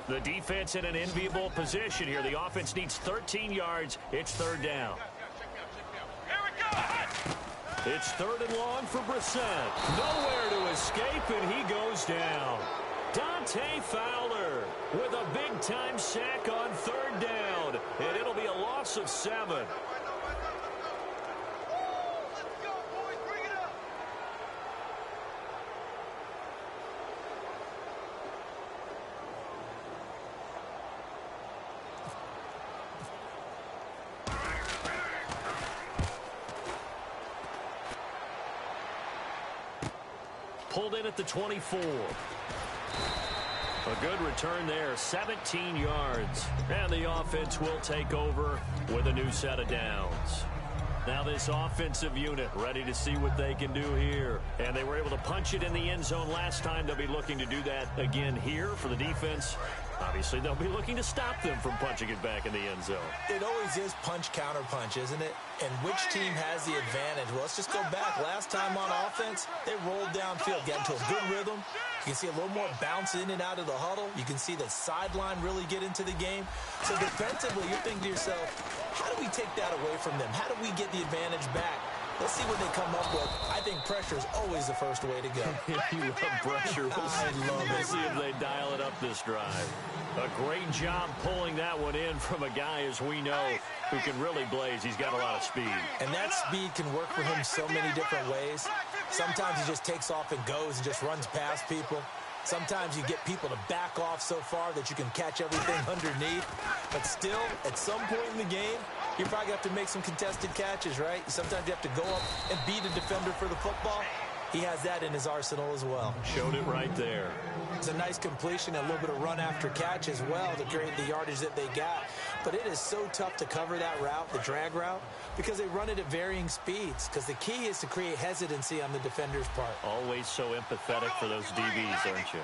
The defense in an enviable position here. The offense needs 13 yards. It's third down. It's third and long for Brissett. Nowhere to escape, and he goes down. Dante Fowler with a big-time sack on third down, and it'll be a loss of 7. Pulled in at the 24. A good return there, 17 yards. And the offense will take over with a new set of downs. Now this offensive unit ready to see what they can do here. And they were able to punch it in the end zone last time. They'll be looking to do that again here for the defense. Obviously, they'll be looking to stop them from punching it back in the end zone. It always is punch-counter-punch, isn't it? And which team has the advantage? Well, let's just go back. Last time on offense, they rolled downfield, got into a good rhythm. You can see a little more bounce in and out of the huddle. You can see the sideline really get into the game. So defensively, you're thinking to yourself, how do we take that away from them? How do we get the advantage back? Let's see what they come up with. I think pressure is always the first way to go. You love pressure. We'll see if they dial it up this drive. A great job pulling that one in from a guy, as we know, who can really blaze. He's got a lot of speed. And that speed can work for him so many different ways. Sometimes he just takes off and goes and just runs past people. Sometimes you get people to back off so far that you can catch everything underneath. But still, at some point in the game, you probably have to make some contested catches, right? Sometimes you have to go up and beat a defender for the football. He has that in his arsenal as well. Showed it right there. It's a nice completion, a little bit of run after catch as well to create the yardage that they got. But it is so tough to cover that route, the drag route, because they run it at varying speeds. Because the key is to create hesitancy on the defender's part. Always so empathetic for those DBs, aren't you?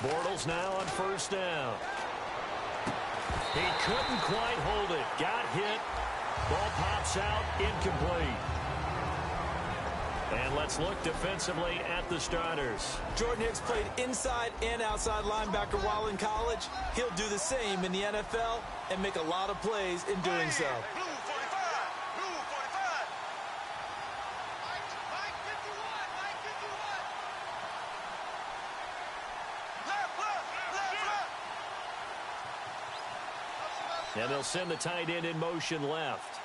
Bortles now on first down. He couldn't quite hold it. Got hit. Ball pops out. Incomplete. And let's look defensively at the starters. Jordan Hicks played inside and outside linebacker while in college. He'll do the same in the NFL and make a lot of plays in doing so. And they'll send the tight end in motion left.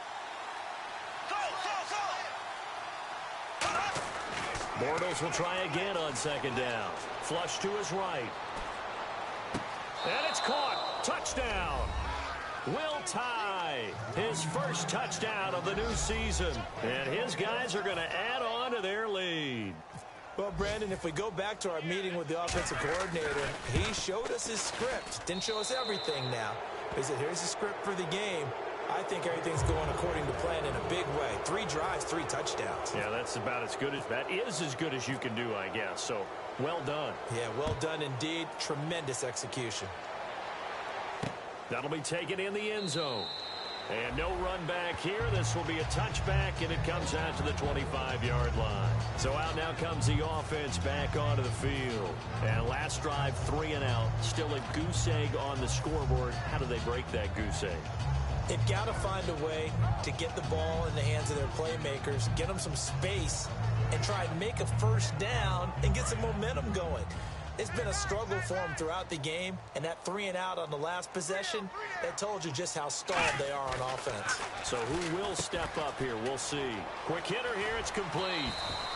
Bortles will try again on second down. Flush to his right. And it's caught. Touchdown. Will Tye, his first touchdown of the new season. And his guys are going to add on to their lead. Well, Brandon, if we go back to our meeting with the offensive coordinator, he showed us his script. Didn't show us everything now. He said, here's the script for the game. I think everything's going according to plan in a big way. 3 drives, 3 touchdowns. Yeah, that's about as good as that is as good as you can do, I guess. So, well done. Yeah, well done indeed. Tremendous execution. That'll be taken in the end zone. And no run back here. This will be a touchback, and it comes out to the 25-yard line. So out now comes the offense back onto the field. And last drive, 3 and out. Still a goose egg on the scoreboard. How do they break that goose egg? They've got to find a way to get the ball in the hands of their playmakers, get them some space, and try and make a first down and get some momentum going. It's been a struggle for them throughout the game, and that 3 and out on the last possession, that told you just how stalled they are on offense. So who will step up here? We'll see. Quick hitter here. It's complete.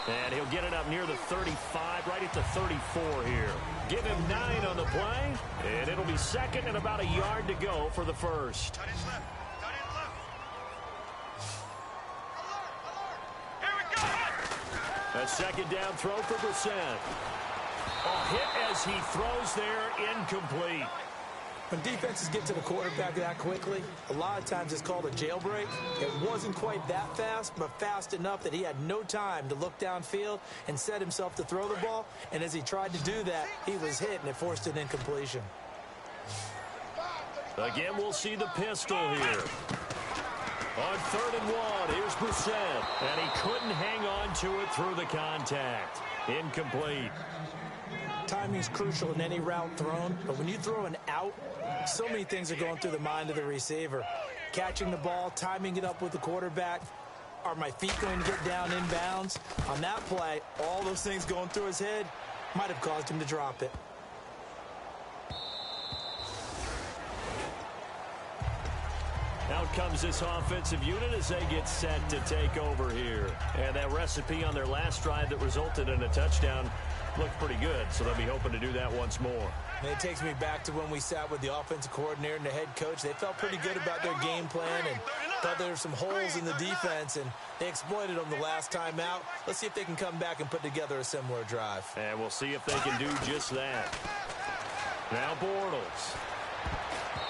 And he'll get it up near the 35, right at the 34 here. Give him 9 on the play, and it'll be second and about a yard to go for the first. A second down throw for Brissett. A hit as he throws there, incomplete. When defenses get to the quarterback that quickly, a lot of times it's called a jailbreak. It wasn't quite that fast, but fast enough that he had no time to look downfield and set himself to throw the ball. And as he tried to do that, he was hit, and it forced an incompletion. Again, we'll see the pistol here. On 3rd and 1, here's Brissett. And he couldn't hang on to it through the contact. Incomplete. Timing is crucial in any route thrown, but when you throw an out, so many things are going through the mind of the receiver. Catching the ball, timing it up with the quarterback. Are my feet going to get down inbounds? On that play, all those things going through his head might have caused him to drop it. Out comes this offensive unit as they get set to take over here. And that recipe on their last drive that resulted in a touchdown looked pretty good, so they'll be hoping to do that once more. And it takes me back to when we sat with the offensive coordinator and the head coach. They felt pretty good about their game plan and thought there were some holes in the defense, and they exploited them the last time out. Let's see if they can come back and put together a similar drive. And we'll see if they can do just that. Now Bortles.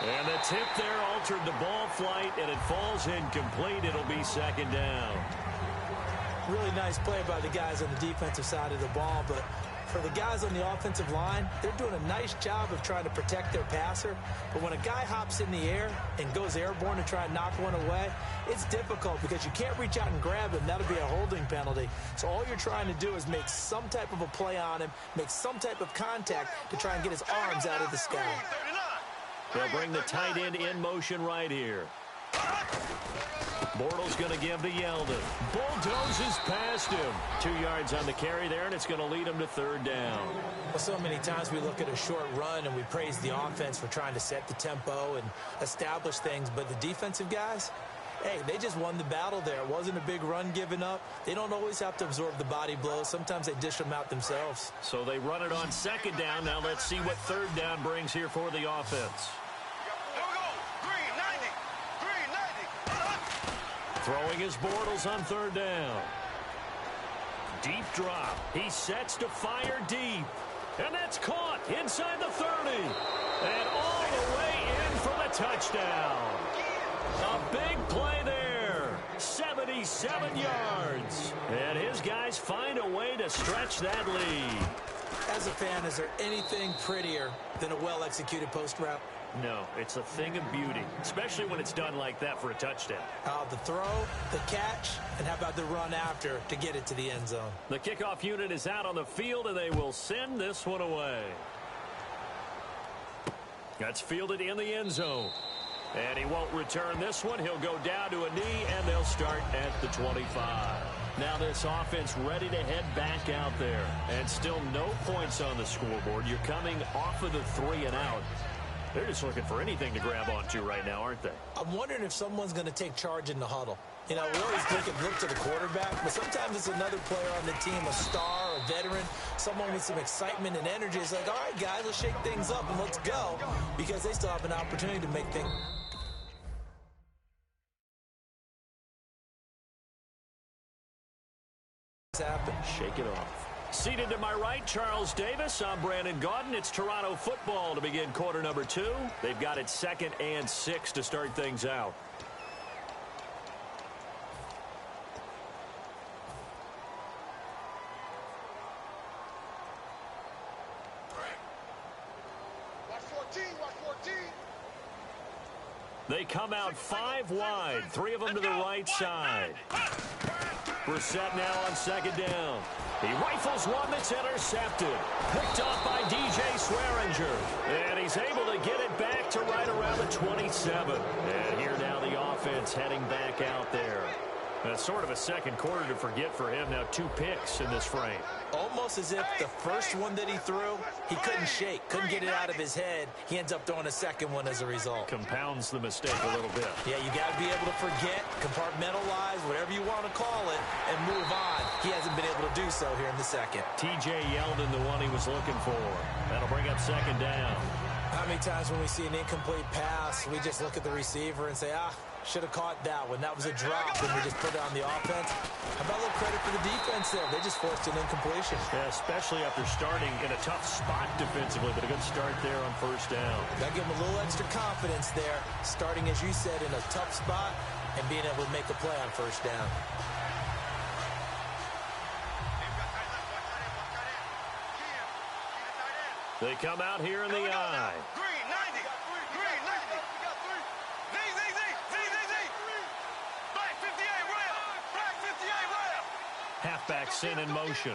And the tip there altered the ball flight, and it falls incomplete. It'll be 2nd down. Really nice play by the guys on the defensive side of the ball, but for the guys on the offensive line, they're doing a nice job of trying to protect their passer. But when a guy hops in the air and goes airborne to try and knock one away, it's difficult because you can't reach out and grab him. That'll be a holding penalty. So all you're trying to do is make some type of a play on him, make some type of contact to try and get his arms out of the sky. They'll bring the tight end in motion right here. Bortles going to give to Yeldon. Bulldozes past him. 2 yards on the carry there, and it's going to lead him to 3rd down. Well, so many times we look at a short run and we praise the offense for trying to set the tempo and establish things, but the defensive guys, hey, they just won the battle there. It wasn't a big run given up. They don't always have to absorb the body blows. Sometimes they dish them out themselves. So they run it on 2nd down. Now let's see what 3rd down brings here for the offense. Throwing his Bortles on 3rd down. Deep drop. He sets to fire deep. And that's caught inside the 30. And all the way in for the touchdown. A big play there. 77 yards. And his guys find a way to stretch that lead. As a fan, is there anything prettier than a well-executed post route? No, it's a thing of beauty, especially when it's done like that for a touchdown. The throw, the catch, and how about the run after to get it to the end zone? The kickoff unit is out on the field, and they will send this one away. That's fielded in the end zone. And he won't return this one. He'll go down to a knee, and they'll start at the 25. Now this offense ready to head back out there. And still no points on the scoreboard. You're coming off of the 3 and out. They're just looking for anything to grab onto right now, aren't they? I'm wondering if someone's going to take charge in the huddle. You know, we always look to the quarterback, but sometimes it's another player on the team, a star, a veteran, someone with some excitement and energy. It's like, all right, guys, let's shake things up and let's go, because they still have an opportunity to make things happen. Shake it off. Seated to my right, Charles Davis. I'm Brandon Gaudin. It's Toronto football to begin quarter number 2. They've got it 2nd and 6 to start things out. They come out 5 wide, 3 of them to the right side. Brissett now on 2nd down. He rifles one that's intercepted. Picked off by DJ Swearinger. And he's able to get it back to right around the 27. And here now the offense heading back out there. That's sort of a second quarter to forget for him. Now 2 picks in this frame. Almost as if the first one that he threw, he couldn't shake, couldn't get it out of his head. He ends up throwing a second one as a result. Compounds the mistake a little bit. Yeah, you got to be able to forget, compartmentalize, whatever you want to call it, and move on. He hasn't been able to do so here in the second. TJ Yeldon, the one he was looking for. That'll bring up 2nd down. How many times when we see an incomplete pass, we just look at the receiver and say, should have caught that one. That was a drop, and we just put it on the offense. How about a little credit for the defense there? They just forced an incompletion. Yeah, especially after starting in a tough spot defensively, but a good start there on 1st down. Got to give them a little extra confidence there, starting, as you said, in a tough spot and being able to make a play on 1st down. They come out here in the eye. halfback sent in motion.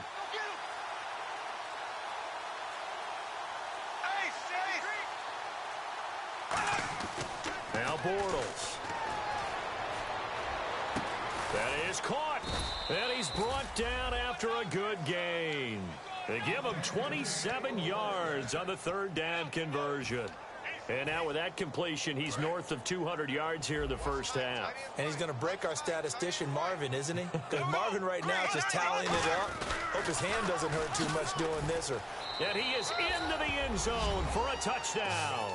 Now Bortles. That is caught. And he's brought down after a good gain. They give him 27 yards on the third down conversion. And now with that completion, he's north of 200 yards here in the first half. And he's going to break our statistician, Marvin, isn't he? Because Marvin right now is just tallying it up. Hope his hand doesn't hurt too much doing this. And he is into the end zone for a touchdown.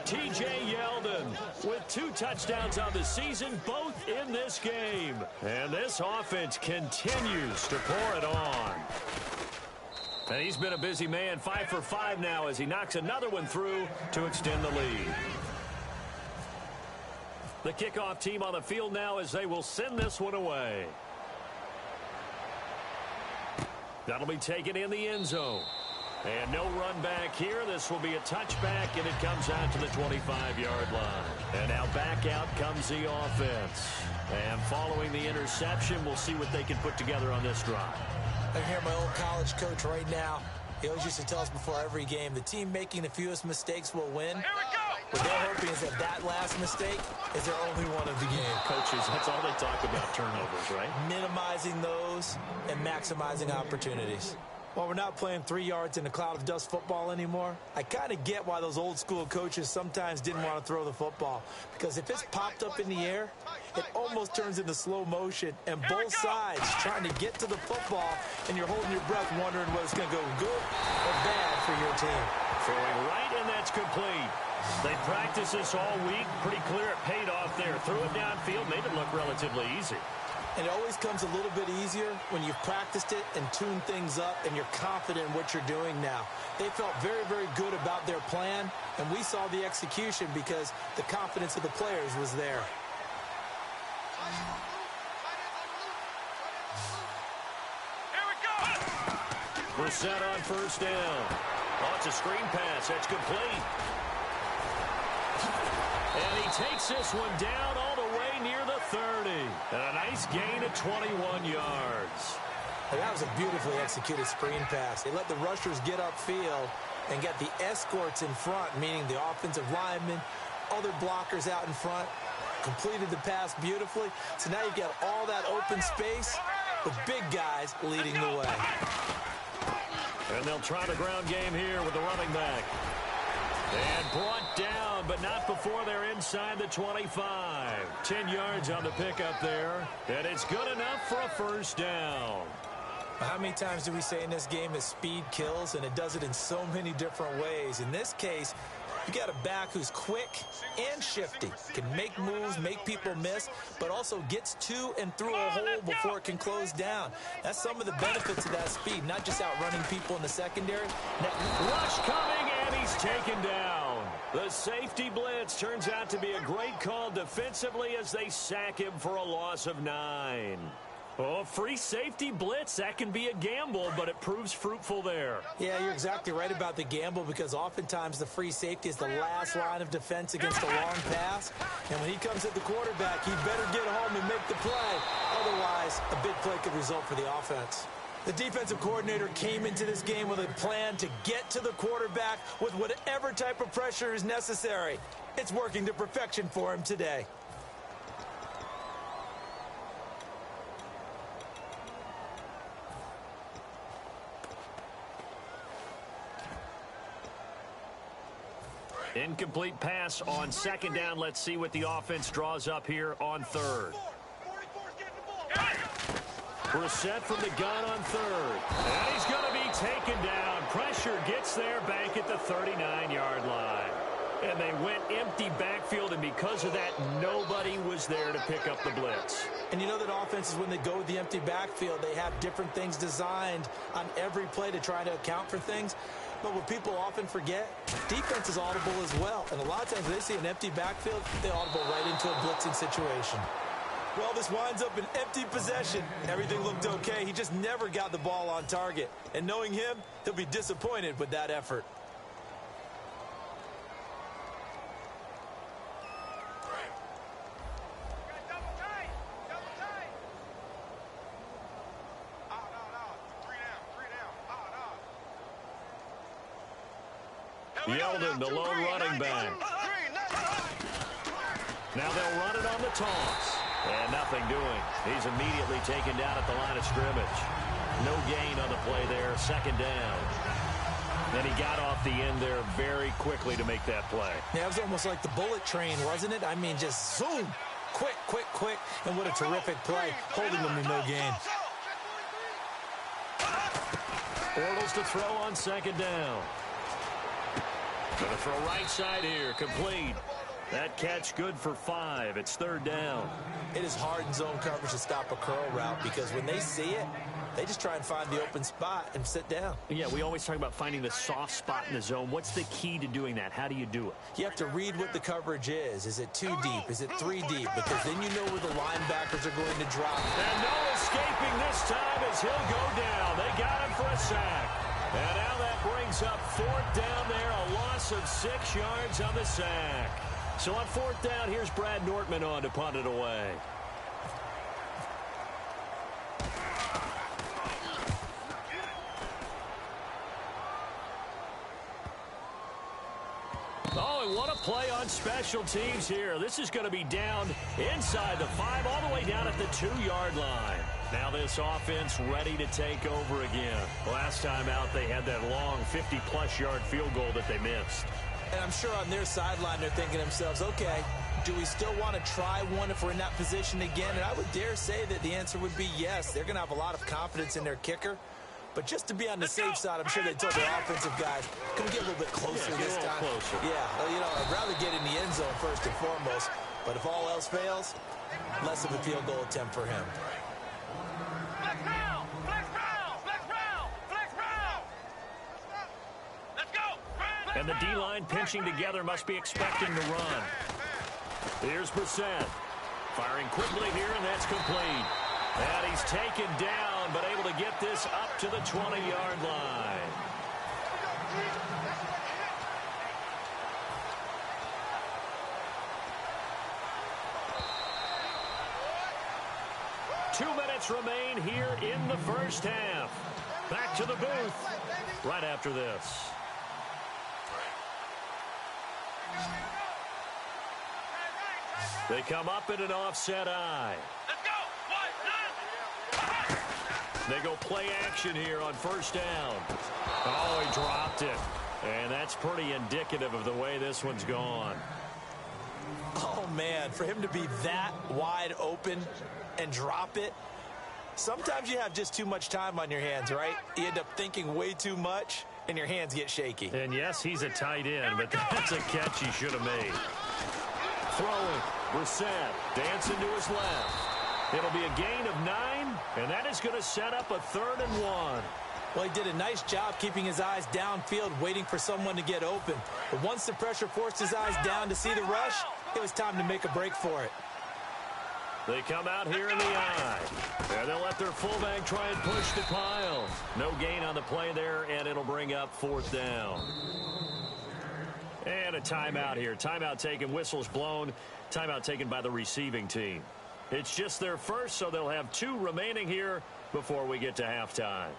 T.J. Yeldon with 2 touchdowns on the season, both in this game. And this offense continues to pour it on. And he's been a busy man, 5 for 5 now as he knocks another one through to extend the lead. The kickoff team on the field now as they will send this one away. That'll be taken in the end zone. And no run back here. This will be a touchback, and it comes out to the 25-yard line. And now back out comes the offense. And following the interception, we'll see what they can put together on this drive. I hear my old college coach right now. He always used to tell us before every game, the team making the fewest mistakes will win. Here we go! What they're hoping is that last mistake is their only one of the game. Coaches, that's all they talk about, turnovers, right? Minimizing those and maximizing opportunities. While we're not playing 3 yards in a cloud of dust football anymore, I kind of get why those old school coaches sometimes didn't want to throw the football. Because if it's popped up in the air, it almost turns into slow motion. And both sides trying to get to the football, and you're holding your breath wondering whether it's going to go good or bad for your team. Throwing right, and that's complete. They practiced this all week. Pretty clear it paid off there. Threw it downfield, made it look relatively easy. And it always comes a little bit easier when you've practiced it and tuned things up and you're confident in what you're doing now. They felt very, very good about their plan, and we saw the execution because the confidence of the players was there. Here we go! We're set on first down. Oh, it's a screen pass. That's complete. And he takes this one down all the way near the 30. And a nice gain of 21 yards. And that was a beautifully executed screen pass. They let the rushers get upfield and get the escorts in front, meaning the offensive linemen, other blockers out in front, completed the pass beautifully. So now you've got all that open space with big guys leading the way. And they'll try the ground game here with the running back. And brought down, but not before they're inside the 25. 10 yards on the pickup there. And it's good enough for a first down. How many times do we say in this game that speed kills, and it does it in so many different ways? In this case, you got a back who's quick and shifty, can make moves, make people miss, but also gets to and through a hole before it can close down. That's some of the benefits of that speed, not just outrunning people in the secondary. Rush coming, and he's taken down. The safety blitz turns out to be a great call defensively as they sack him for a loss of 9. Oh, free safety blitz, that can be a gamble, but it proves fruitful there. Yeah, you're exactly right about the gamble because oftentimes the free safety is the last line of defense against a long pass. And when he comes at the quarterback, he better get home and make the play. Otherwise, a big play could result for the offense. The defensive coordinator came into this game with a plan to get to the quarterback with whatever type of pressure is necessary. It's working to perfection for him today. Incomplete pass on second down. Let's see what the offense draws up here on third. We're set from the gun on third. And he's going to be taken down. Pressure gets there back at the 39-yard line. And they went empty backfield, and because of that, nobody was there to pick up the blitz. And you know that offenses, when they go with the empty backfield, they have different things designed on every play to try to account for things. But what people often forget, defense is audible as well. And a lot of times when they see an empty backfield, they audible right into a blitzing situation. Well, this winds up an empty possession. Everything looked okay. He just never got the ball on target. And knowing him, he'll be disappointed with that effort. Yeldon, the lone running back. Now they'll run it on the toss. And nothing doing. He's immediately taken down at the line of scrimmage. No gain on the play there. Second down. Then he got off the end there very quickly to make that play. Yeah, it was almost like the bullet train, wasn't it? I mean, just zoom. Quick, quick, quick. And what a terrific play. Holding him to no gain. Bortles to throw on second down. Going to throw right side here. Complete. That catch good for 5. It's third down. It is hard in zone coverage to stop a curl route because when they see it, they just try and find the open spot and sit down. Yeah, we always talk about finding the soft spot in the zone. What's the key to doing that? How do you do it? You have to read what the coverage is. Is it 2 deep? Is it 3 deep? Because then you know where the linebackers are going to drop. And no escaping this time as he'll go down. They got him for a sack. And now that brings up fourth down there. A loss of 6 yards on the sack. So on fourth down, here's Brad Nortman on to punt it away. Oh, and what a play on special teams here. This is going to be down inside the 5, all the way down at the 2-yard line. Now this offense ready to take over again. Last time out, they had that long 50-plus yard field goal that they missed. And I'm sure on their sideline, they're thinking to themselves, okay, do we still want to try one if we're in that position again? And I would dare say that the answer would be yes. They're going to have a lot of confidence in their kicker. But just to be on the safe side, I'm sure they told their offensive guys, can we get a little bit closer this time? Closer. Yeah, well, you know, I'd rather get in the end zone first and foremost. But if all else fails, less of a field goal attempt for him. Flex round! Flex round! Flex round! Flex round! Let's go! And the D-line pinching together must be expecting to run. Here's Brissett. Firing quickly here, and that's complete. And he's taken down, but able to get this up to the 20-yard line. Two minutes remain here in the first half. Back to the booth right after this. They come up in an offset eye. Let's go! They go play action here on first down. Oh, he dropped it. And that's pretty indicative of the way this one's gone. Oh, man, for him to be that wide open and drop it, sometimes you have just too much time on your hands, right? You end up thinking way too much, and your hands get shaky. And yes, he's a tight end, but that's a catch he should have made. Throwing, Brissett dancing to his left. It'll be a gain of 9, and that is going to set up a 3rd and 1. Well, he did a nice job keeping his eyes downfield, waiting for someone to get open. But once the pressure forced his eyes down to see the rush, it was time to make a break for it. They come out here in the eye. And they'll let their fullback try and push the pile. No gain on the play there, and it'll bring up 4th down. And a timeout here. Timeout taken, whistles blown. Timeout taken by the receiving team. It's just their first, so they'll have 2 remaining here before we get to halftime.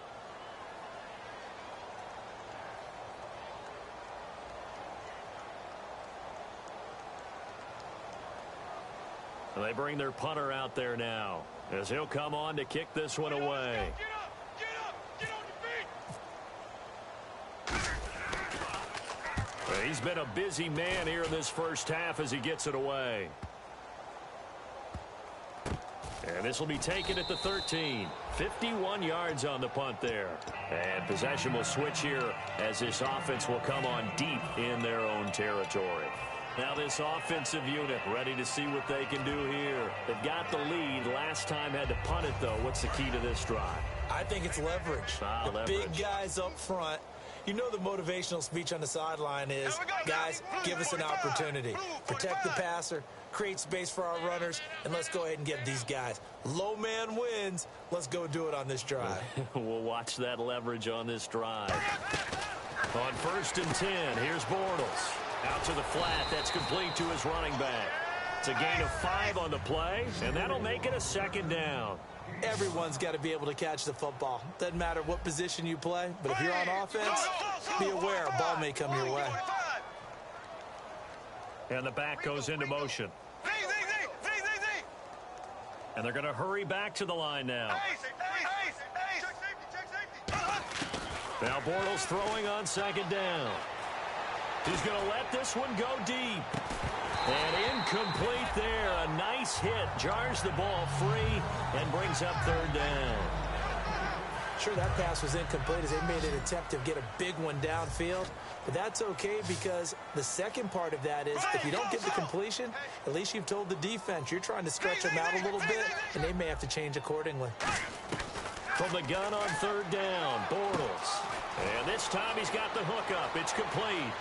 And they bring their punter out there now as he'll come on to kick this one away. Get up! Get up! Get on your feet! He's been a busy man here in this first half as he gets it away. And this will be taken at the 13. 51 yards on the punt there. And possession will switch here as this offense will come on deep in their own territory. Now this offensive unit ready to see what they can do here. They've got the lead. Last time had to punt it, though. What's the key to this drive? I think it's leverage. The big guys up front. You know the motivational speech on the sideline is, guys, give us an opportunity. Protect the passer, create space for our runners, and let's go ahead and get these guys. Low man wins. Let's go do it on this drive. We'll watch that leverage on this drive. On 1st and 10, here's Bortles. Out to the flat. That's complete to his running back. It's a gain of 5 on the play, and that'll make it a 2nd down. Everyone's got to be able to catch the football. Doesn't matter what position you play, but if you're on offense, be aware a ball may come your way. And the back goes into motion. And they're going to hurry back to the line now. Now Bortles throwing on second down. He's going to let this one go deep. And incomplete there. A nice hit. Jars the ball free and brings up third down. Sure, that pass was incomplete as they made an attempt to get a big one downfield. But that's okay because the second part of that is if you don't get the completion, at least you've told the defense you're trying to stretch them out a little bit, and they may have to change accordingly. From the gun on third down, Bortles. And this time he's got the hook up. It's complete.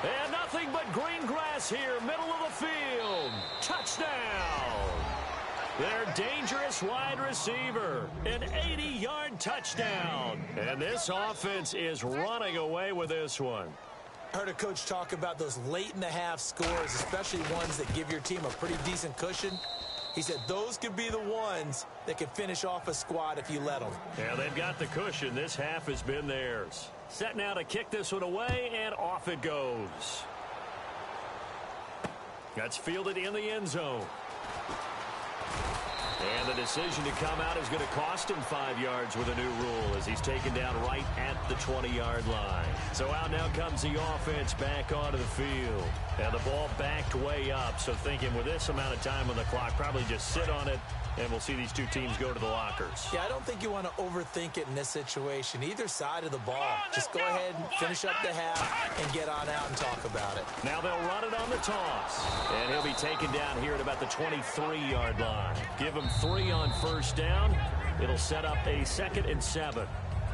And nothing but green grass here, middle of the field. Touchdown. Their dangerous wide receiver, an 80-yard touchdown. And this offense is running away with this one. I heard a coach talk about those late-in-the-half scores, especially ones that give your team a pretty decent cushion. He said those could be the ones that can finish off a squad if you let them. Yeah, they've got the cushion. This half has been theirs. Set now to kick this one away, and off it goes. That's fielded in the end zone. And the decision to come out is going to cost him 5 yards with a new rule as he's taken down right at the 20-yard line. So out now comes the offense back onto the field. And the ball backed way up, so thinking with this amount of time on the clock, probably just sit on it, and we'll see these two teams go to the lockers. Yeah, I don't think you want to overthink it in this situation. Either side of the ball. Just go ahead and finish up the half and get on out and talk about it. Now they'll run it on the toss. And he'll be taken down here at about the 23-yard line. Give him 3 on first down. It'll set up a 2nd and 7.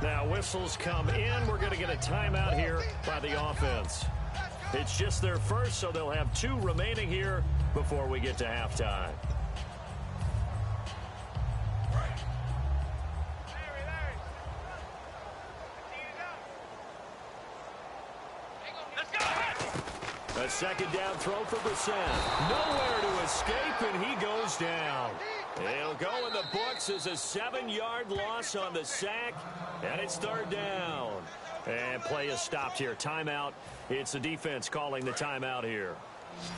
Now whistles come in. We're going to get a timeout here by the offense. It's just their first, so they'll have 2 remaining here before we get to halftime. A second down throw for Brissett. Nowhere to escape, and he goes down. He'll go in the books as a 7-yard loss on the sack, and it's third down. And play is stopped here. Timeout. It's the defense calling the timeout here.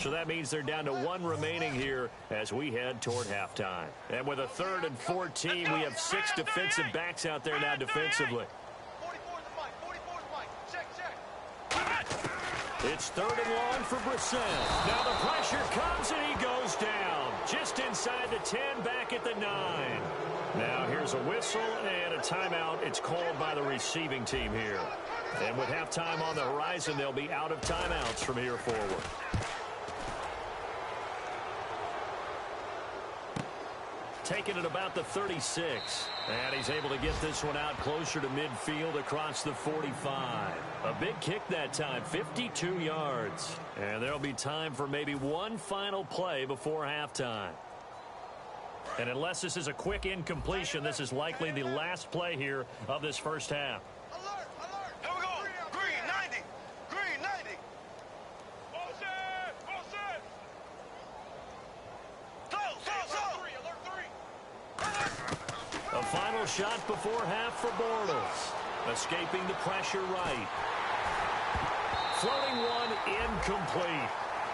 So that means they're down to 1 remaining here as we head toward halftime. And with a 3rd and 14, we have 6 defensive backs out there now defensively. It's 3rd and long for Brissett. Now the pressure comes and he goes down. Just inside the 10, back at the 9. Now here's a whistle and a timeout. It's called by the receiving team here. And with halftime on the horizon, they'll be out of timeouts from here forward. Taking it about the 36. And he's able to get this one out closer to midfield across the 45. A big kick that time, 52 yards. And there'll be time for maybe one final play before halftime. And unless this is a quick incompletion, this is likely the last play here of this first half. Alert! Alert! Here we go! Green 90! Green 90! All set! All set! Go! Alert 3! A final shot before half for Bortles. Escaping the pressure right. Floating one incomplete.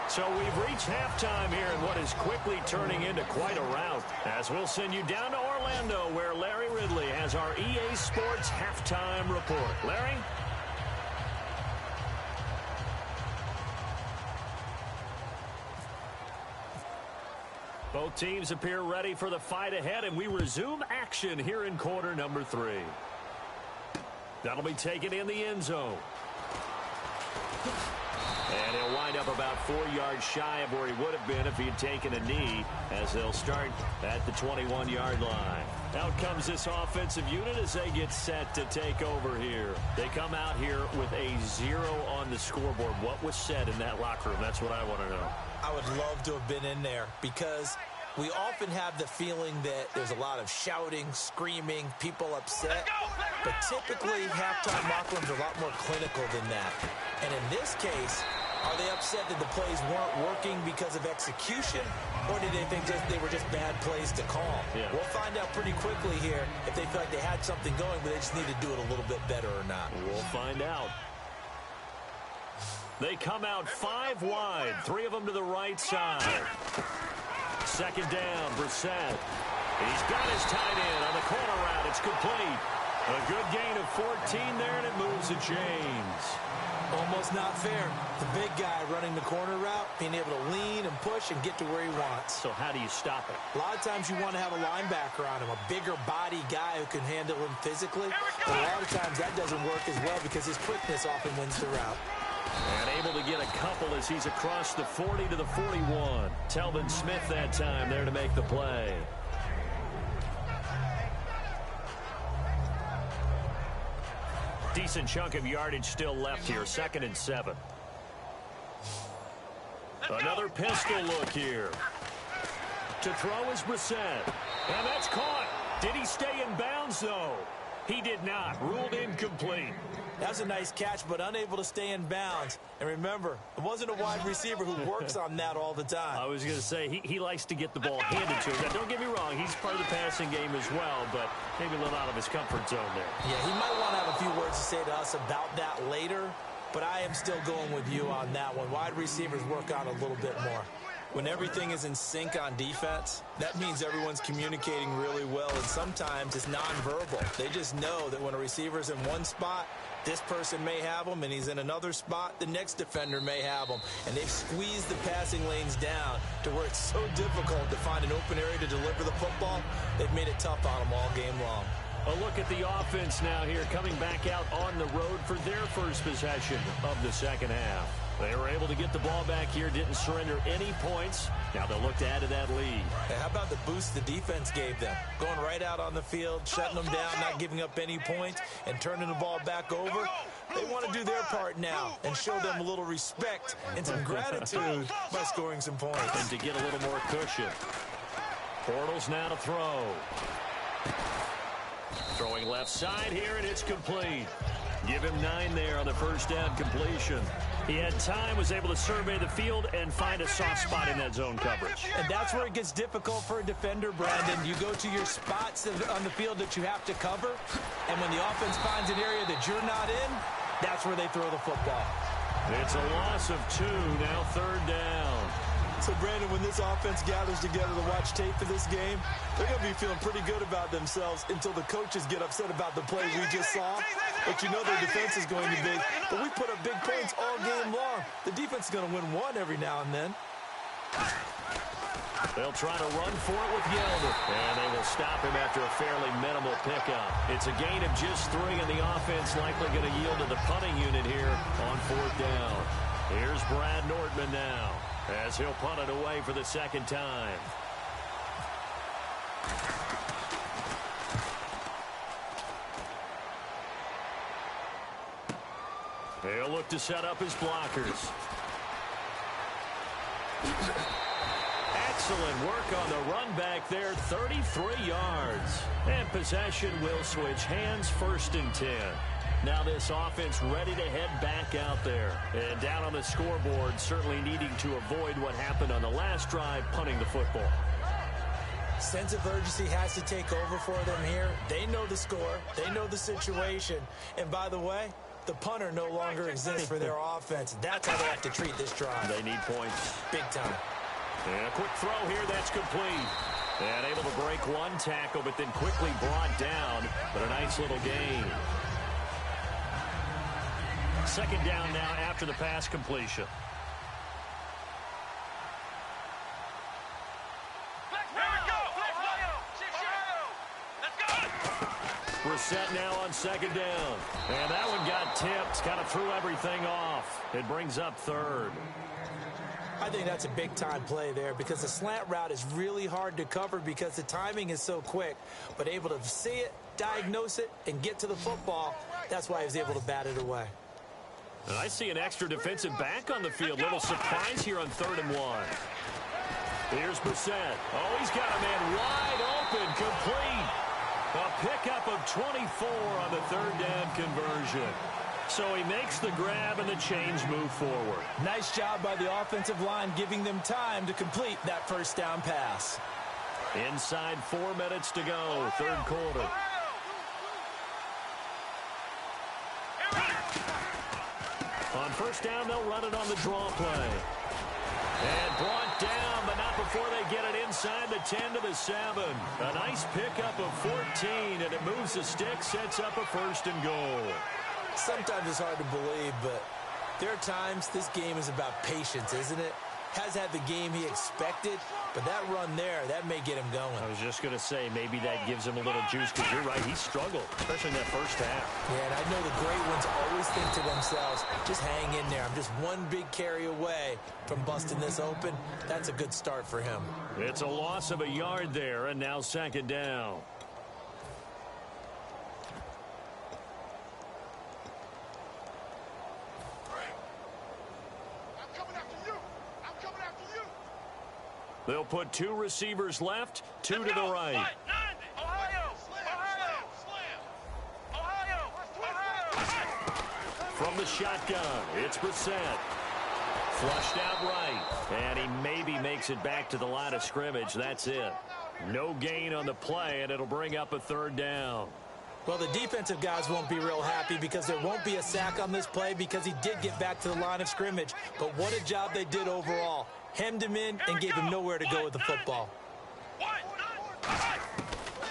So we've reached halftime here in what is quickly turning into quite a rout. As we'll send you down to Orlando where Larry Ridley has our EA Sports halftime report. Larry? Both teams appear ready for the fight ahead, and we resume action here in quarter number 3. That'll be taken in the end zone. And he'll wind up about 4 yards shy of where he would have been if he had taken a knee, as they'll start at the 21-yard line. Out comes this offensive unit as they get set to take over here. They come out here with a 0 on the scoreboard. What was said in that locker room? That's what I want to know. I would love to have been in there because we often have the feeling that there's a lot of shouting, screaming, people upset. But typically, halftime locker rooms are a lot more clinical than that. And in this case, are they upset that the plays weren't working because of execution, or did they think they were just bad plays to call? Yeah. We'll find out pretty quickly here if they feel like they had something going, but they just need to do it a little bit better or not. We'll find out. They come out 5 wide, 3 of them to the right side. Second down, Brissett. He's got his tight end on the corner route. It's complete. A good gain of 14 there, and it moves the chains. Almost not fair. The big guy running the corner route, being able to lean and push and get to where he wants. So how do you stop it? A lot of times you want to have a linebacker on him, a bigger body guy who can handle him physically. But a lot of times that doesn't work as well because his quickness often wins the route. And able to get a couple as he's across the 40 to the 41. Telvin Smith that time there to make the play. Decent chunk of yardage still left here. 2nd and 7. Another pistol look here. To throw is Brissett. And that's caught. Did he stay in bounds, though? He did not. Ruled incomplete. That was a nice catch, but unable to stay in bounds. And remember, it wasn't a wide receiver who works on that all the time. I was going to say, he likes to get the ball handed to him. Now, don't get me wrong, he's part of the passing game as well, but maybe a little out of his comfort zone there. Yeah, he might want to have a few words to say to us about that later, but I am still going with you on that one. Wide receivers work on a little bit more. When everything is in sync on defense, that means everyone's communicating really well, and sometimes it's nonverbal. They just know that when a receiver's in one spot, this person may have him, and he's in another spot, the next defender may have him. And they've squeezed the passing lanes down to where it's so difficult to find an open area to deliver the football. They've made it tough on them all game long. A look at the offense now here, coming back out on the road for their first possession of the second half. They were able to get the ball back here, didn't surrender any points. Now they'll look to add to that lead. Hey, how about the boost the defense gave them? Going right out on the field, shutting them down, not giving up any points, and turning the ball back over. They want to do their part now and show them a little respect and some gratitude by scoring some points. And to get a little more cushion. Bortles now to throw. Throwing left side here, and it's complete. Give him 9 there on the first down completion. He had time, was able to survey the field and find a soft spot in that zone coverage. And that's where it gets difficult for a defender, Brandon. You go to your spots on the field that you have to cover, and when the offense finds an area that you're not in, that's where they throw the football. It's a loss of 2, now 3rd down. So, Brandon, when this offense gathers together to watch tape for this game, they're going to be feeling pretty good about themselves until the coaches get upset about the play we just saw. But you know their defense is going to be. But we put up big points all game long. The defense is going to win one every now and then. They'll try to run for it with Yelder. And they will stop him after a fairly minimal pickup. It's a gain of just 3, and the offense likely going to yield to the punting unit here on 4th down. Here's Brad Nordman now, as he'll punt it away for the second time. He'll look to set up his blockers. Excellent work on the run back there, 33 yards. And possession will switch hands, 1st and 10. Now this offense ready to head back out there. And down on the scoreboard, certainly needing to avoid what happened on the last drive, punting the football. Sense of urgency has to take over for them here. They know the score. They know the situation. And by the way, the punter no longer exists for their offense. That's how they have to treat this drive. They need points. Big time. And a quick throw here, that's complete. And able to break one tackle, but then quickly brought down. But a nice little gain. Second down now after the pass completion. Brissett now on 2nd down. And that one got tipped, kind of threw everything off. It brings up 3rd. I think that's a big-time play there because the slant route is really hard to cover because the timing is so quick. But able to see it, diagnose it, and get to the football, that's why he was able to bat it away. And I see an extra defensive back on the field. Little surprise here on 3rd and 1. Here's Brissett. Oh, he's got a man wide open, complete. A pickup of 24 on the 3rd down conversion. So he makes the grab and the chains move forward. Nice job by the offensive line giving them time to complete that 1st down pass. Inside 4 minutes to go, 3rd quarter. On first down, they'll run it on the draw play. And brought down, but not before they get it inside the 10 to the 7. A nice pickup of 14, and it moves the stick, sets up a first and goal. Sometimes it's hard to believe, but there are times this game is about patience, isn't it? Has had the game he expected, but that run there, that may get him going. I was just going to say, maybe that gives him a little juice, because you're right, he struggled, especially in that first half. Yeah, and I know the great ones always think to themselves, just hang in there. I'm just one big carry away from busting this open. That's a good start for him. It's a loss of a yard there, and now second down. They'll put two receivers left, two to the right. From the shotgun, it's Brissett. Flushed out right, and he maybe makes it back to the line of scrimmage. That's it. No gain on the play, and it'll bring up a third down. Well, the defensive guys won't be real happy because there won't be a sack on this play because he did get back to the line of scrimmage. But what a job they did overall. Hemmed him in and gave him nowhere to go with the football.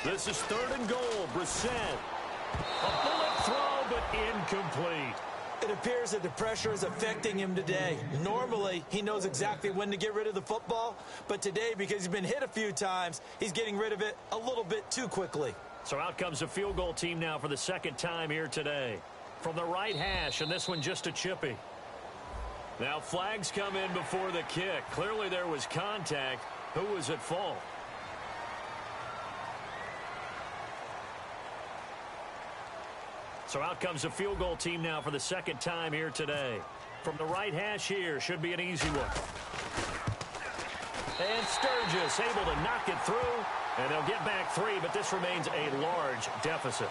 This is third and goal. Brissett. A bullet throw, but incomplete. It appears that the pressure is affecting him today. Normally, he knows exactly when to get rid of the football, but today, because he's been hit a few times, he's getting rid of it a little bit too quickly. So out comes the field goal team now for the second time here today. From the right hash, and this one just a chippy. Now flags come in before the kick. Clearly there was contact. Who was at fault? So out comes the field goal team now for the second time here today. From the right hash here, should be an easy one. And Sturgis able to knock it through, and they'll get back 3, but this remains a large deficit.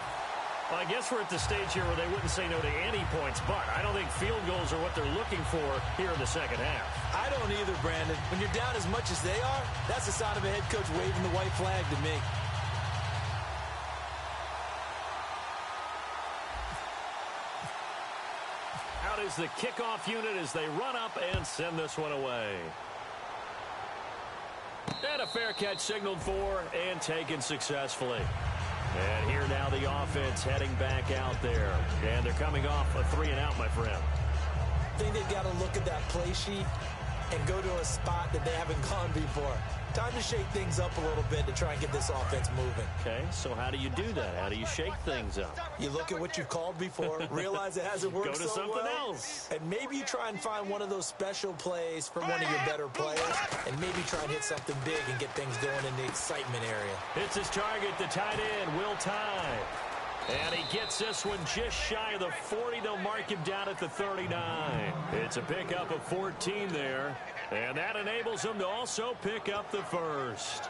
Well, I guess we're at the stage here where they wouldn't say no to any points, but I don't think field goals are what they're looking for here in the second half. I don't either, Brandon. When you're down as much as they are, that's the sign of a head coach waving the white flag to me. Out is the kickoff unit as they run up and send this one away. And a fair catch signaled for and taken successfully. And here now the offense heading back out there. And they're coming off a 3-and-out, my friend. I think they've got to look at that play sheet and go to a spot that they haven't gone before. Time to shake things up a little bit to try and get this offense moving. Okay, so how do you do that? How do you shake things up? You look at what you've called before, realize it hasn't worked so well. Go to something else. And maybe you try and find one of those special plays from one of your better players, and maybe try and hit something big and get things going in the excitement area. It's his target, the tight end, Will Tye. And he gets this one just shy of the 40. They'll mark him down at the 39. It's a pickup of 14 there. And that enables him to also pick up the first.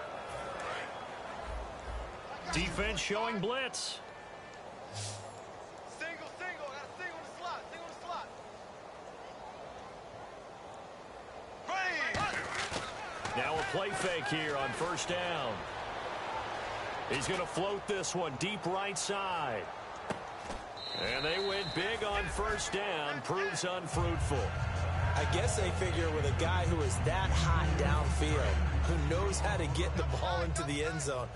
Defense showing blitz. Single. Got a single in the slot. Single in the slot. Now a play fake here on first down. He's going to float this one deep right side. And they went big on first down. Proves unfruitful. I guess they figure with a guy who is that hot downfield, who knows how to get the ball into the end zone,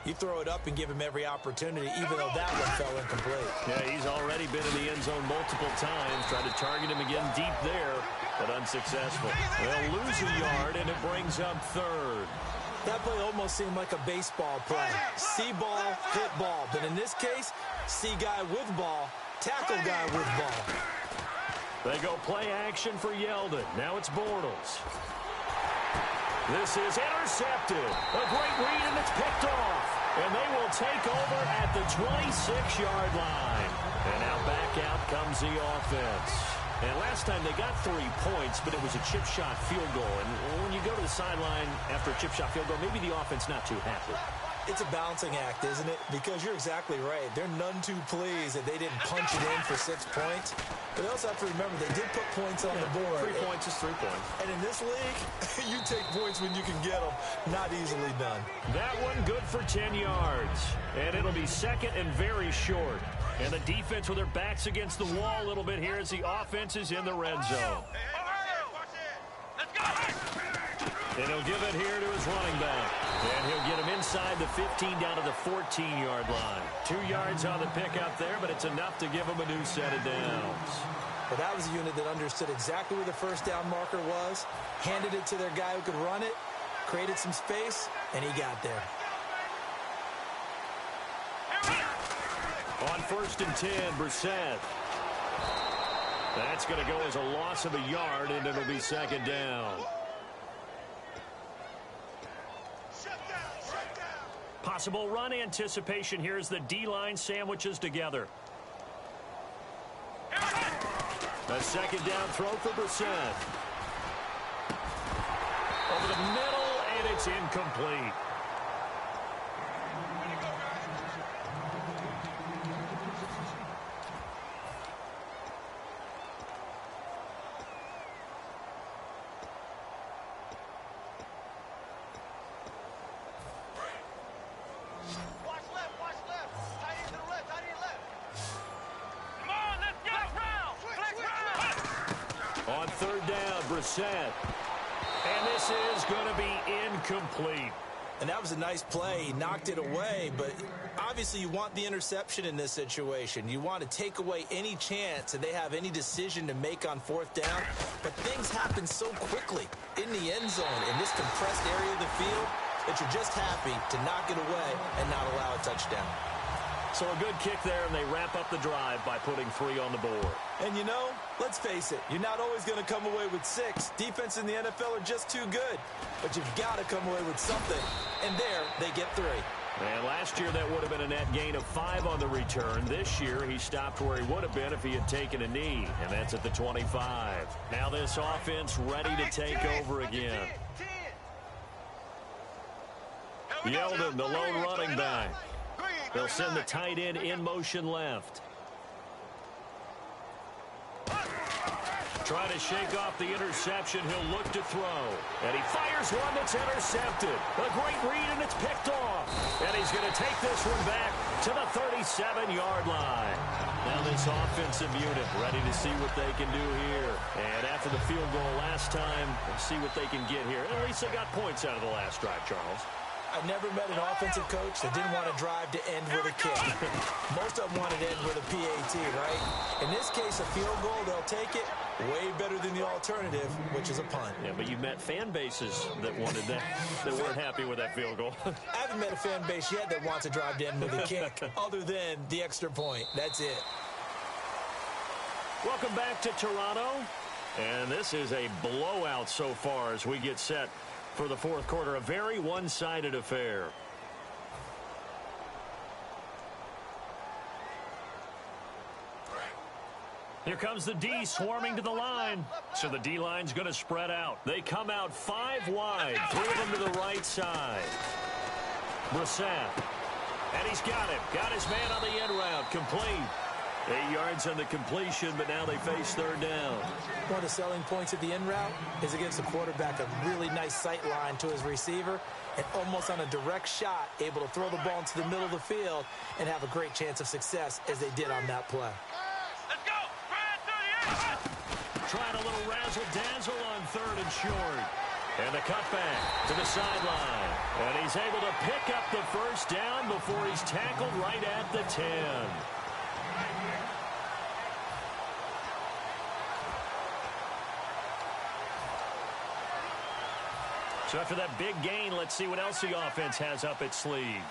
you throw it up and give him every opportunity, even though that one fell incomplete. Yeah, he's already been in the end zone multiple times. Tried to target him again deep there, but unsuccessful. They'll lose a yard, and it brings up third. That play almost seemed like a baseball play. See ball, hit ball. But in this case, see guy with ball, tackle guy with ball. They go play action for Yeldon. Now it's Bortles. This is intercepted. A great read, and it's picked off. And they will take over at the 26-yard line. And now back out comes the offense. And last time they got 3 points, but it was a chip shot field goal. And when you go to the sideline after a chip shot field goal, maybe the offense not too happy. It's a balancing act, isn't it? Because you're exactly right. They're none too pleased that they didn't punch it in for 6 points. But they also have to remember they did put points on the board. 3 points is 3 points. And in this league, you take points when you can get them. Not easily done. That one good for 10 yards. And it'll be second and very short. And the defense with their backs against the wall a little bit here as the offense is in the red zone. And he'll give it here to his running back. And he'll get him inside the 15 down to the 14-yard line. 2 yards on the pickup there, but it's enough to give him a new set of downs. Well, that was a unit that understood exactly where the first down marker was, handed it to their guy who could run it, created some space, and he got there. On 1st and 10, Brissett. That's going to go as a loss of a yard, and it'll be second down. Possible run anticipation here as the D-line sandwiches together. A second down throw for Brissett. Over the middle, and it's incomplete. On 3rd down, Brissett. And this is going to be incomplete. And that was a nice play. He knocked it away, but obviously you want the interception in this situation. You want to take away any chance that they have any decision to make on 4th down. But things happen so quickly in the end zone in this compressed area of the field that you're just happy to knock it away and not allow a touchdown. So a good kick there, and they wrap up the drive by putting 3 on the board. And you know, let's face it, you're not always going to come away with 6. Defense in the NFL are just too good. But you've got to come away with something. And there, they get 3. And last year, that would have been a net gain of 5 on the return. This year, he stopped where he would have been if he had taken a knee, and that's at the 25. Now this offense ready to take over again. Yeldon, the lone running back. They'll send the tight end in motion left. Trying to shake off the interception. He'll look to throw. And he fires one that's intercepted. A great read, and it's picked off. And he's going to take this one back to the 37-yard line. Now this offensive unit ready to see what they can do here. And after the field goal last time, we'll see what they can get here. At least they got points out of the last drive, Charles. I've never met an offensive coach that didn't want to drive to end with a kick. Most of them wanted to end with a PAT, right? In this case, a field goal, they'll take it. Way better than the alternative, which is a punt. Yeah, but you've met fan bases that wanted that, that weren't happy with that field goal. I haven't met a fan base yet that wants to drive to end with a kick, other than the extra point. That's it. Welcome back to Toronto. And this is a blowout so far as we get set for the 4th quarter. A very one-sided affair. Here comes the D swarming to the line. So the D-line's going to spread out. They come out 5 wide. 3 of them to the right side. Brissett. And he's got him. Got his man on the end route. Complete. 8 yards on the completion, but now they face 3rd down. One of the selling points of the end route is it gives the quarterback a really nice sight line to his receiver and almost on a direct shot, able to throw the ball into the middle of the field and have a great chance of success as they did on that play. Let's go! Trying a little razzle-dazzle on 3rd and short. And the cutback to the sideline. And he's able to pick up the first down before he's tackled right at the 10. So after that big gain, let's see what else the offense has up its sleeve.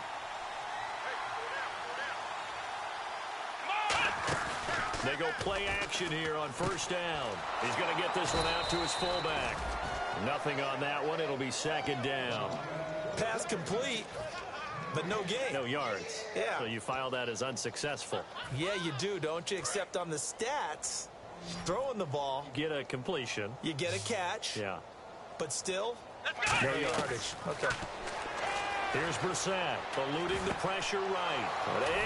They go play action here on 1st down. He's going to get this one out to his fullback. Nothing on that one. It'll be 2nd down. Pass complete, but no gain. No yards. Yeah. So you file that as unsuccessful. Yeah, you do, don't you? Except on the stats, throwing the ball. Get a completion. You get a catch. Yeah. But still, No yardage. Okay. Here's Brissett, eluding the pressure right.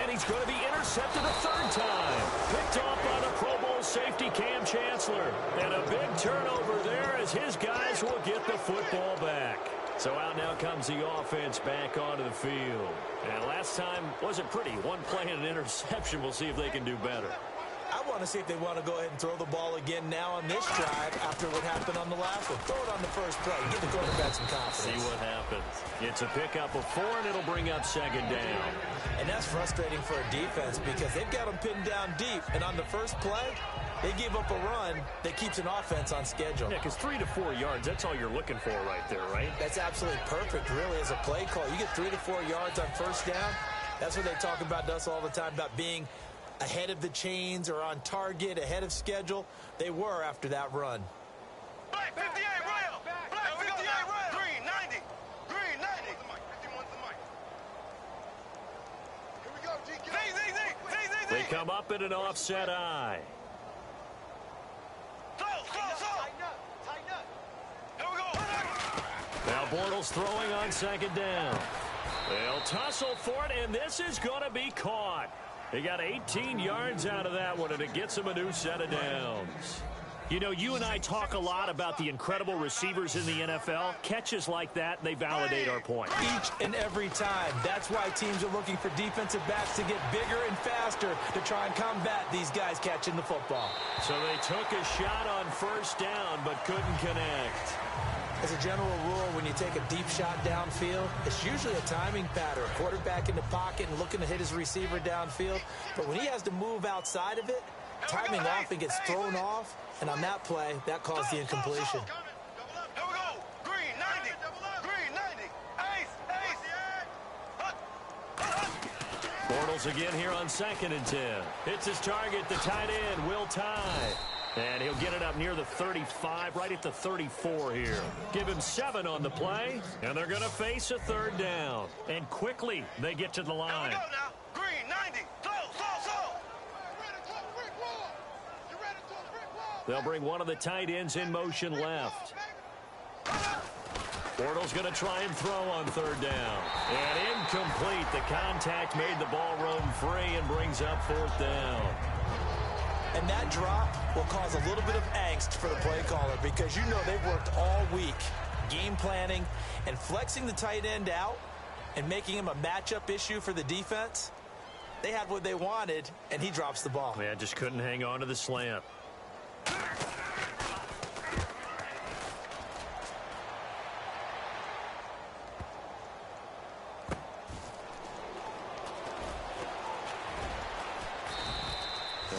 And he's going to be intercepted a third time. Picked off by the Pro Bowl safety Cam Chancellor. And a big turnover there as his guys will get the football back. So out now comes the offense back onto the field. And last time wasn't pretty. One play and an interception. We'll see if they can do better. I want to see if they want to go ahead and throw the ball again now on this drive after what happened on the last one. Throw it on the first play. Give the quarterback some confidence. See what happens. It's a pickup of 4, and it'll bring up second down. And that's frustrating for a defense because they've got them pinned down deep. And on the first play, they give up a run that keeps an offense on schedule. Yeah, because 3 to 4 yards, that's all you're looking for right there, right? That's absolutely perfect, really, as a play call. You get 3 to 4 yards on first down. That's what they talk about to us all the time, about being ahead of the chains or on target, ahead of schedule. They were after that run. Black 58 rail. Black 58 rail. Green 90. Green 90. 51's the mic. Here we go, GK. They come up in an offset eye. Tighten up. Here we go. Now Bortles throwing on second down. They'll tussle for it, and this is going to be caught. He got 18 yards out of that one, and it gets him a new set of downs. You know, you and I talk a lot about the incredible receivers in the NFL. Catches like that, they validate our point. Each and every time. That's why teams are looking for defensive backs to get bigger and faster to try and combat these guys catching the football. So they took a shot on first down, but couldn't connect. As a general rule, when you take a deep shot downfield, it's usually a timing pattern. Quarterback in the pocket and looking to hit his receiver downfield. But when he has to move outside of it, timing off and gets thrown off. And on that play, that caused the incompletion. Here we go. Green 90. Green 90. Ace. Bortles again here on 2nd and 10. Hits his target, the tight end, Will Tye. And he'll get it up near the 35, right at the 34 here. Give him 7 on the play, and they're going to face a third down. And quickly, they get to the line. Here we go now. Green 90. Slow. They'll bring one of the tight ends in motion left. Bortles going to try and throw on third down. And incomplete. The contact made the ball roam free and brings up 4th down. And that drop will cause a little bit of angst for the play caller because you know they've worked all week game planning and flexing the tight end out and making him a matchup issue for the defense. They had what they wanted, and he drops the ball. Yeah, just couldn't hang on to the slant.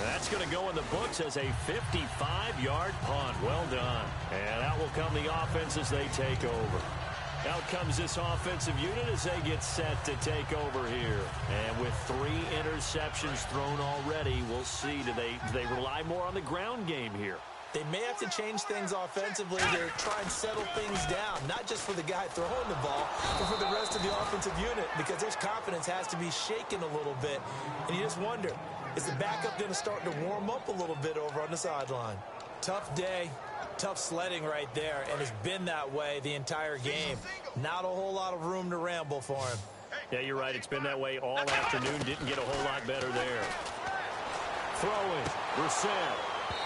That's going to go in the books as a 55-yard punt. Well done. And out will come the offense as they take over. Out comes this offensive unit as they get set to take over here. And with 3 interceptions thrown already, we'll see. Do they rely more on the ground game here? They may have to change things offensively to try and settle things down, not just for the guy throwing the ball, but for the rest of the offensive unit, because their confidence has to be shaken a little bit. And you just wonder, is the backup going to start to warm up a little bit over on the sideline? Tough day, tough sledding right there, and it's been that way the entire game. Not a whole lot of room to ramble for him. Yeah, you're right. It's been that way all afternoon. Didn't get a whole lot better there. Throwing, Brissett.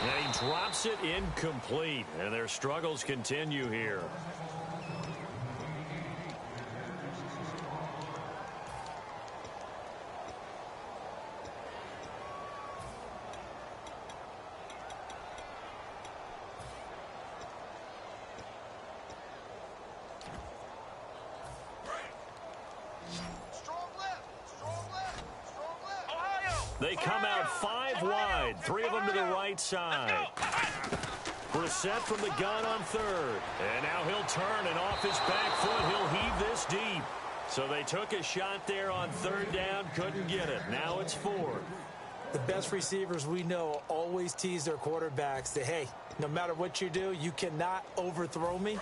And he drops it incomplete. And their struggles continue here. They come out 5 wide, 3 of them to the right side. Brissett from the gun on 3rd. And now he'll turn, and off his back foot, he'll heave this deep. So they took a shot there on 3rd down, couldn't get it. Now it's 4th. The best receivers we know always tease their quarterbacks that, hey, no matter what you do, you cannot overthrow me.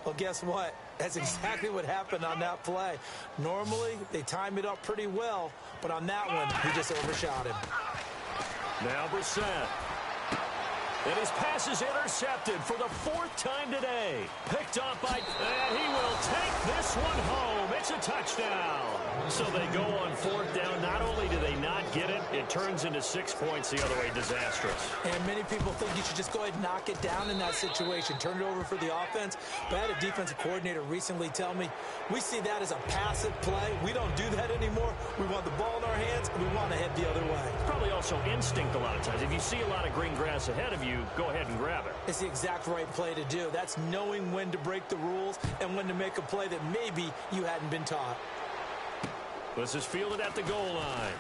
Well, guess what? That's exactly what happened on that play. Normally, they time it up pretty well, but on that one, he just overshot him. Now Brissett. And his pass is intercepted for the 4th time today. Picked off by, and he will take this one home. It's a touchdown. So they go on fourth down. Not only do they not get it, it turns into 6 points the other way. Disastrous. And many people think you should just go ahead and knock it down in that situation. Turn it over for the offense. But I had a defensive coordinator recently tell me, we see that as a passive play. We don't do that anymore. We want the ball in our hands, and we want to head the other way. It's probably also instinct a lot of times. If you see a lot of green grass ahead of you, go ahead and grab it. It's the exact right play to do. That's knowing when to break the rules and when to make a play that maybe you hadn't been taught. This is fielded at the goal line.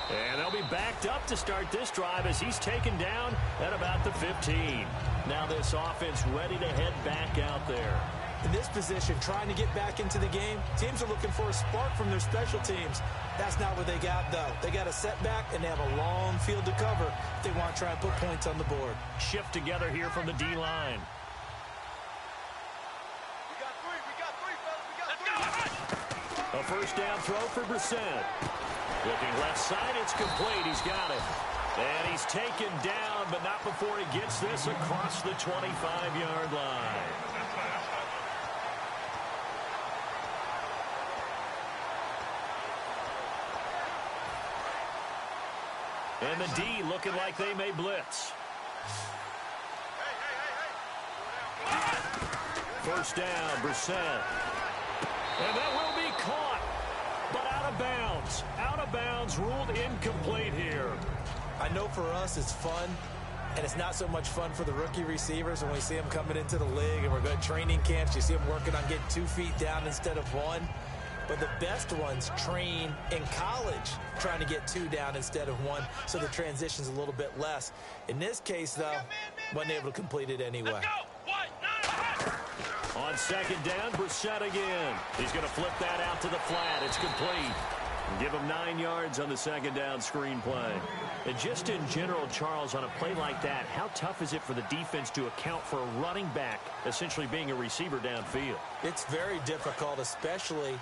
And they'll be backed up to start this drive as he's taken down at about the 15. Now this offense ready to head back out there. In this position, trying to get back into the game, teams are looking for a spark from their special teams. That's not what they got, though. They got a setback, and they have a long field to cover if they want to try and put points on the board. Shift together here from the D-line. A first down throw for Brissett. Looking left side, it's complete. He's got it. And he's taken down, but not before he gets this across the 25-yard line. And the D looking like they may blitz. First down, Brissett. And that will be caught, but out of bounds. Out of bounds, ruled incomplete here. I know for us it's fun, and it's not so much fun for the rookie receivers when we see them coming into the league and we're going to training camps. You see them working on getting 2 feet down instead of 1. But the best ones train in college trying to get 2 down instead of 1, so the transition's a little bit less. In this case, though, wasn't able to complete it anyway. On second down, Brissett again. He's going to flip that out to the flat. It's complete. Give him 9 yards on the second down screen play. And just in general, Charles, on a play like that, how tough is it for the defense to account for a running back essentially being a receiver downfield? It's very difficult, especially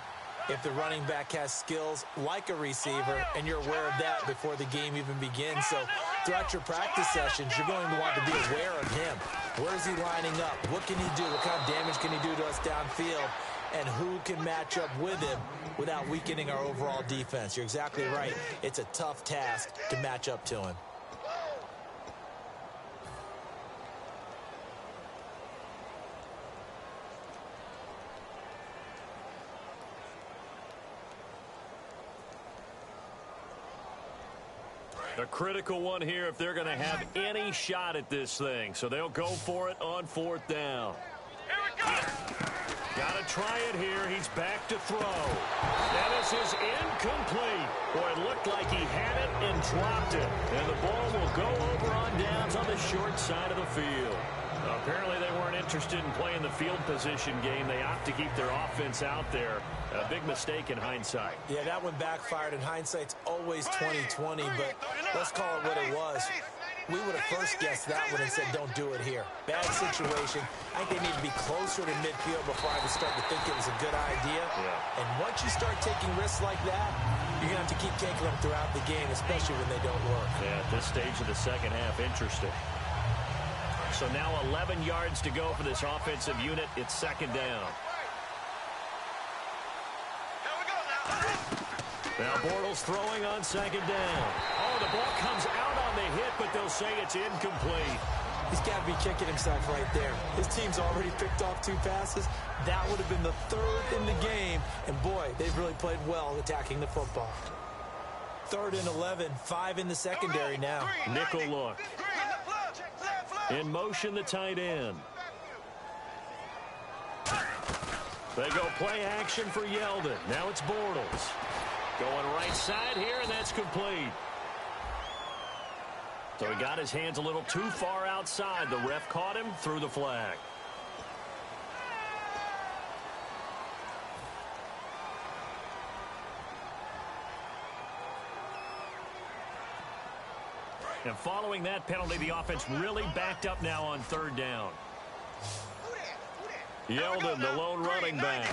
if the running back has skills like a receiver, and you're aware of that before the game even begins. So throughout your practice sessions, you're going to want to be aware of him. Where is he lining up? What can he do? What kind of damage can he do to us downfield? And who can match up with him without weakening our overall defense? You're exactly right. It's a tough task to match up to him. A critical one here if they're going to have any shot at this thing. So they'll go for it on fourth down. Here we go! Got to try it here. He's back to throw. And this is incomplete. Boy, it looked like he had it and dropped it. And the ball will go over on downs on the short side of the field. Apparently they weren't interested in playing the field position game. They opt to keep their offense out there. A big mistake in hindsight. Yeah, that one backfired. In hindsight's always 20/20, but let's call it what it was. We would have first guessed that one and said, don't do it here. Bad situation. I think they need to be closer to midfield before I would start to think it was a good idea. Yeah. And once you start taking risks like that, you're going to have to keep taking them throughout the game, especially when they don't work. Yeah, at this stage of the second half, interesting. So now 11 yards to go for this offensive unit. It's second down. Now Bortles throwing on second down. Oh, the ball comes out on the hit, but they'll say it's incomplete. He's got to be kicking himself right there. His team's already picked off 2 passes. That would have been the 3rd in the game. And, boy, they've really played well attacking the football. 3rd and 11, 5 in the secondary now. Nickel look. In motion, the tight end. They go play action for Yeldon. Now it's Bortles. Going right side here, and that's complete. So he got his hands a little too far outside. The ref caught him, threw the flag. And following that penalty, the offense really backed up now on third down. Yeldon, the lone running back.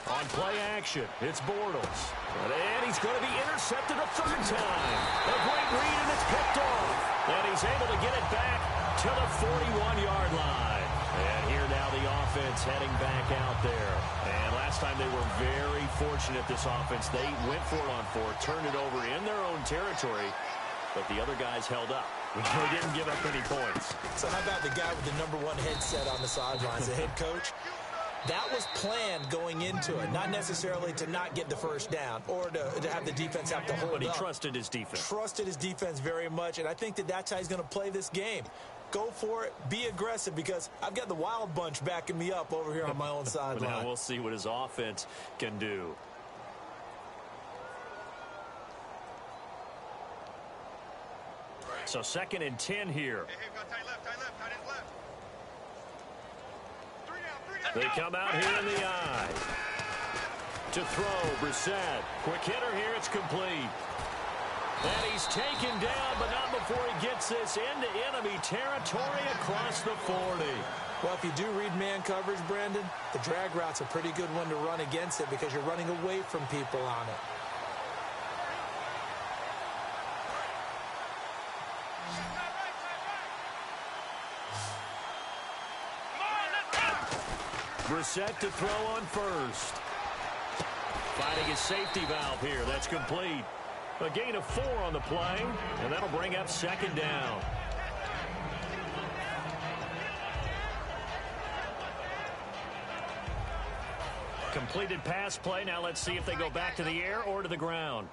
On play action, it's Bortles. And he's going to be intercepted a 3rd time. A great read, and it's picked off. And he's able to get it back to the 41-yard line. And here now the offense offense heading back out there. And last time they were very fortunate, this offense. They went for it on 4, turned it over in their own territory, but the other guys held up. They didn't give up any points. So how about the guy with the #1 headset on the sidelines, the head coach? That was planned going into it, not necessarily to not get the first down or to have the defense have to hold up. But he trusted his defense. Trusted his defense very much, and I think that's how he's going to play this game. Go for it, be aggressive, because I've got the wild bunch backing me up over here on my own sideline. Now we'll see what his offense can do. So 2nd and 10 here. Hey, we got tight left, tight left. They come out here in the eye. To throw, Brissett. Quick hitter here, it's complete. And he's taken down, but not before he gets this into enemy territory across the 40. Well, if you do read man coverage, Brandon, the drag route's a pretty good one to run against it because you're running away from people on it. Brissett to throw on first. Finding his safety valve here. That's complete. A gain of 4 on the play, and that'll bring up 2nd down. Completed pass play. Now let's see if they go back to the air or to the ground.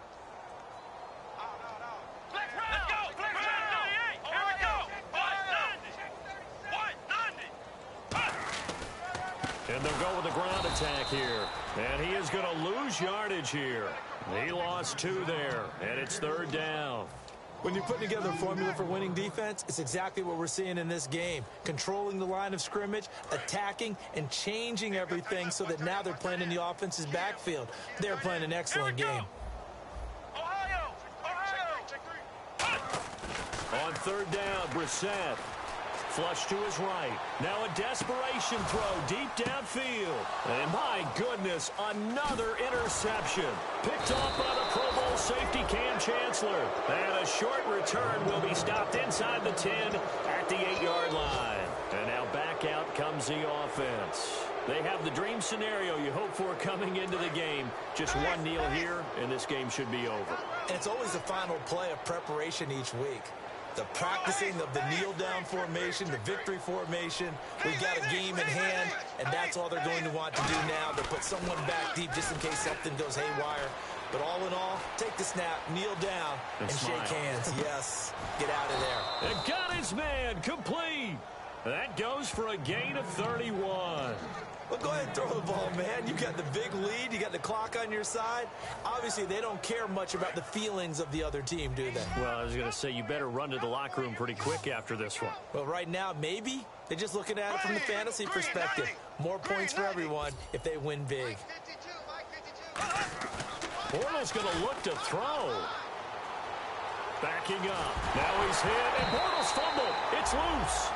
And they'll go with the ground attack here. And he is going to lose yardage here. He lost 2 there, and it's 3rd down. When you're putting together a formula for winning defense, it's exactly what we're seeing in this game. Controlling the line of scrimmage, attacking, and changing everything so that now they're playing in the offense's backfield. They're playing an excellent game. On 3rd down, Brissett. Flush to his right. Now a desperation throw deep downfield. And my goodness, another interception. Picked off by the Pro Bowl safety Cam Chancellor. And a short return will be stopped inside the 10 at the 8-yard line. And now back out comes the offense. They have the dream scenario you hope for coming into the game. Just one kneel here, and this game should be over. And it's always the final play of preparation each week. The practicing of the kneel-down formation, the victory formation. We've got a game in hand, and that's all they're going to want to do now, to put someone back deep just in case something goes haywire. But all in all, take the snap, kneel down, and shake hands. Yes, get out of there. And got his man complete. That goes for a gain of 31. Well, go ahead and throw the ball, man. You got the big lead. You got the clock on your side. Obviously, they don't care much about the feelings of the other team, do they? Well, I was going to say, you better run to the locker room pretty quick after this one. Well, right now, maybe. They're just looking at it from the fantasy perspective. More points for everyone if they win big. Bortles going to look to throw. Backing up. Now he's hit, and Bortles fumbled. It's loose.